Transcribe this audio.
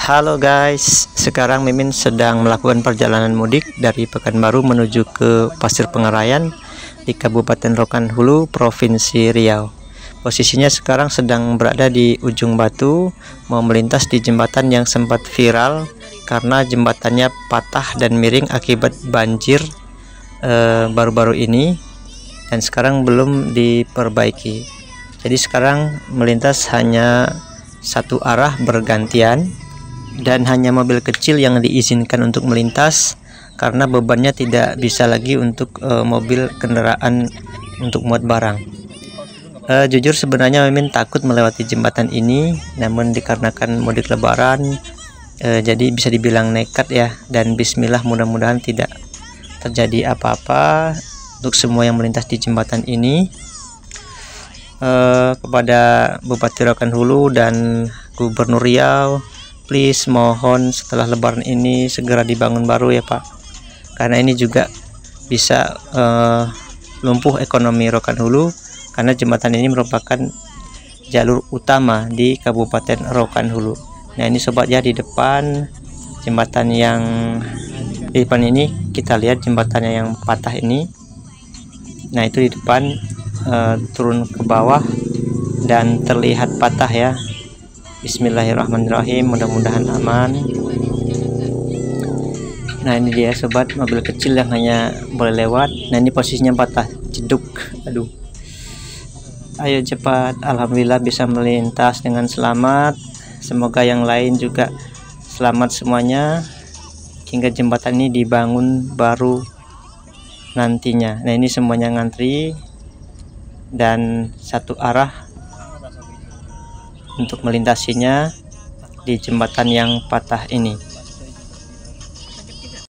Halo guys, sekarang Mimin sedang melakukan perjalanan mudik dari Pekanbaru menuju ke Pasir Pengarayan di Kabupaten Rokan Hulu, Provinsi Riau. Posisinya sekarang sedang berada di ujung batu, mau melintas di jembatan yang sempat viral karena jembatannya patah dan miring akibat banjir baru-baru ini, dan sekarang belum diperbaiki. Jadi sekarang melintas hanya satu arah bergantian, dan hanya mobil kecil yang diizinkan untuk melintas karena bebannya tidak bisa lagi untuk mobil kendaraan untuk muat barang. Jujur sebenarnya Mimin takut melewati jembatan ini, namun dikarenakan mudik lebaran jadi bisa dibilang nekat ya, dan bismillah mudah-mudahan tidak terjadi apa-apa untuk semua yang melintas di jembatan ini. Kepada Bupati Rokan Hulu dan Gubernur Riau, please mohon setelah lebaran ini segera dibangun baru ya Pak, karena ini juga bisa lumpuh ekonomi Rokan Hulu, karena jembatan ini merupakan jalur utama di Kabupaten Rokan Hulu. Nah ini sobat ya, di depan jembatan yang di depan ini kita lihat jembatannya yang patah ini. Nah itu di depan turun ke bawah dan terlihat patah ya. Bismillahirrahmanirrahim, mudah-mudahan aman. Nah ini dia sobat, mobil kecil yang hanya boleh lewat. Nah ini posisinya patah, jeduk, aduh. Ayo cepat, alhamdulillah bisa melintas dengan selamat. Semoga yang lain juga selamat semuanya hingga jembatan ini dibangun baru nantinya. Nah ini semuanya ngantri dan satu arah untuk melintasinya di jembatan yang patah ini.